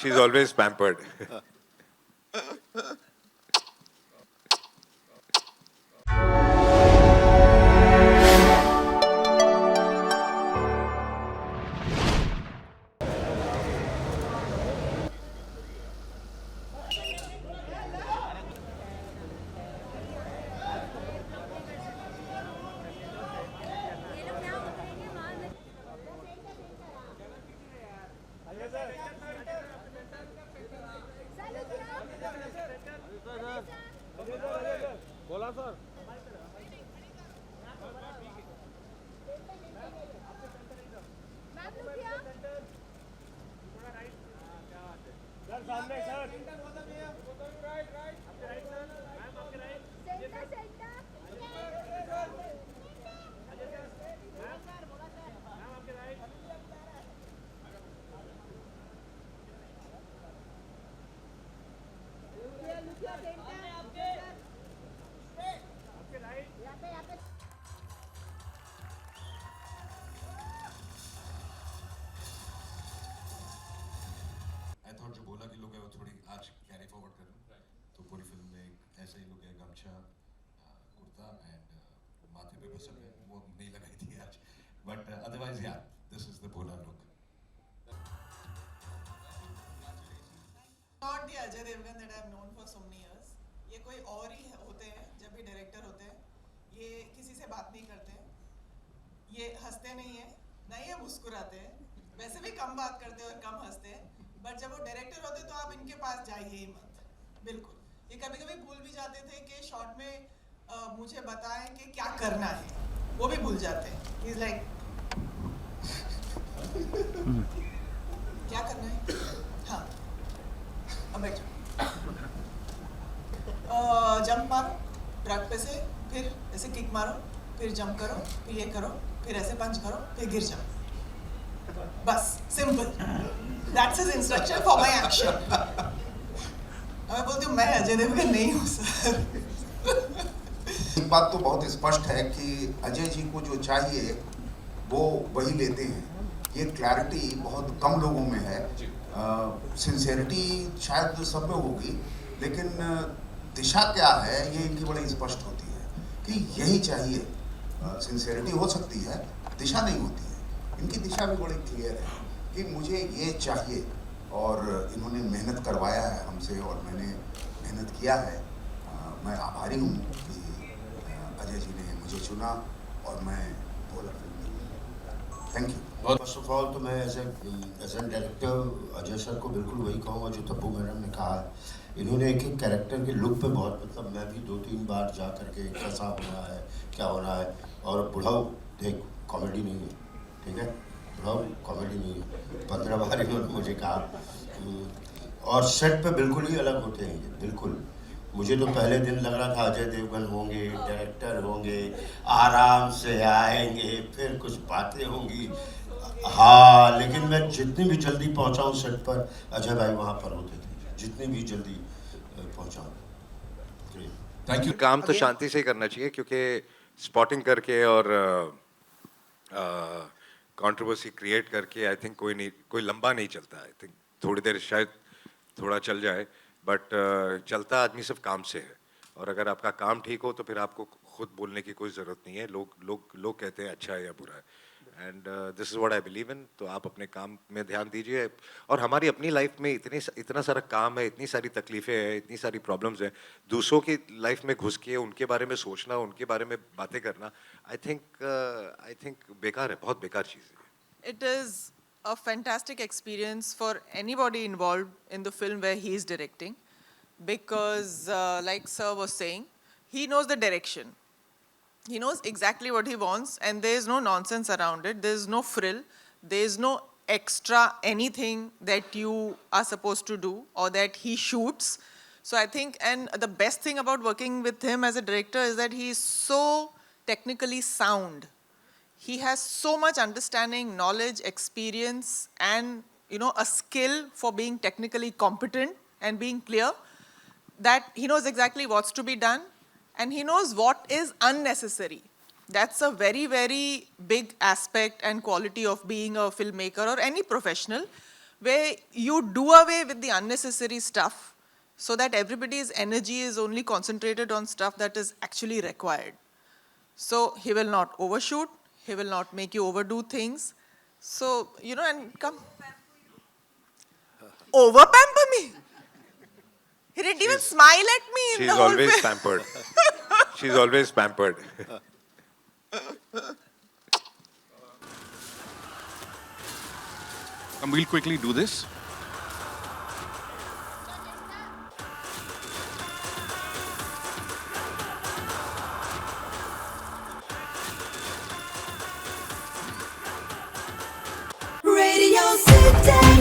She's always pampered. बोला sir sir सामने sir I thought जो बोला कि लुक है वो थोड़ी आज कैरी फॉरवर्ड करूँ तो पूरी फिल्म में एक ऐसा ही लुक है, गमछा, कुर्ता एंड माथे पे बस है वो नहीं लगाई थी आज, बट अदरवाइज या this is the Bhola look. Not the Ajay Devgan that I have known for so many years. ये कोई और ही होते हैं जब भी डायरेक्टर होते हैं. ये किसी से बात नहीं करते हैं. ये हंसते नहीं है, ना ये मुस्कुराते हैं. वैसे भी कम बात करते हैं और कम हंसते हैं. बट जब वो डायरेक्टर होते हैं तो आप इनके पास जाइए ही मत. बिल्कुल. ये कभी-कभी भूल भी जाते थे कि शॉट में मुझे बताएं कि क्या करना है. वो भी भूल जाते हैं. He's like क्या करना है? हाँ. अब बैठ जाओ. जंप मारो ट्रक पे से, फिर ऐसे किक मारो, फिर जंप करो, फिर ये करो, फिर ऐसे पंच करो, फिर गिर जाओ. बस simple. That's his instruction for my action. मैं बोलती हूँ मैं अजय देवगन नहीं हूँ सर. एक बात तो बहुत स्पष्ट है कि अजय जी को जो चाहिए वो वही लेते हैं. ये क्लैरिटी बहुत कम लोगों में है. सिंसेरिटी शायद सब में होगी, लेकिन दिशा क्या है ये इनकी बड़ी स्पष्ट होती है कि यही चाहिए. सिंसेरिटी हो सकती है, दिशा नहीं होती है. इनकी दिशा भी बड़ी क्लियर है कि मुझे ये चाहिए, और इन्होंने मेहनत करवाया है हमसे और मैंने मेहनत किया है. मैं आभारी हूँ कि अजय जी ने मुझे चुना और मैं बोला film. Thank you. First of all तो मैं as an director Ajay sir को बिल्कुल वही कहूँगा जो तब्बू मैडम ने कहा है. इन्होंने एक एक कैरेक्टर के लुक पे बहुत, मतलब मैं भी 2-3 बार जा करके कैसा होना है, क्या होना है. और बुढ़ाऊ देख कॉमेडी नहीं है, ठीक है, बुढ़ाऊ कॉमेडी नहीं है. 15 बार इन्होंने मुझे कहा. और सेट पे बिल्कुल ही अलग होते हैं ये, बिल्कुल. मुझे तो पहले दिन लग रहा था अजय देवगन होंगे, डायरेक्टर होंगे, आराम से आएंगे, फिर कुछ बातें होंगी. हाँ, लेकिन मैं जितनी भी जल्दी पहुंचा हूँ सेट पर, अजय भाई वहाँ पर होते थे. जितनी भी जल्दी पहुंचा हूँ. Thank you. काम तो शांति से ही करना चाहिए, क्योंकि स्पॉटिंग करके और कंट्रोवर्सी क्रिएट करके आई थिंक कोई लंबा नहीं चलता. आई थिंक थोड़ी देर शायद थोड़ा चल जाए, बट चलता आदमी सिर्फ काम से है. और अगर आपका काम ठीक हो तो फिर आपको खुद बोलने की कोई ज़रूरत नहीं है. लोग कहते हैं अच्छा है या बुरा है. And this is what I believe in. तो आप अपने काम में ध्यान दीजिए. और हमारी अपनी लाइफ में इतना सारा काम है, इतनी सारी तकलीफ़ें हैं, इतनी सारी प्रॉब्लम्स हैं. दूसरों की लाइफ में घुस के उनके बारे में सोचना, उनके बारे में बातें करना, आई थिंक बेकार है, बहुत बेकार चीज़ है. It is a fantastic experience for anybody involved in the film where he is directing, because like sir was saying, he knows the direction. He knows exactly what he wants, and there is no nonsense around it. There is no frill. There is no extra anything that you are supposed to do or that he shoots. So I think, and the best thing about working with him as a director is that he is so technically sound. He has so much understanding, knowledge, experience, and a skill for being technically competent and being clear, that he knows exactly what's to be done, and he knows what is unnecessary. That's a very, very big aspect and quality of being a filmmaker or any professional, where you do away with the unnecessary stuff so that everybody's energy is only concentrated on stuff that is actually required. So he will not overshoot, he will not make you overdo things. So, you know, and come. Over pamper me. He didn't even smile at me in She's the whole always film. pampered. She's always pampered. And we'll quickly do this. Radio City.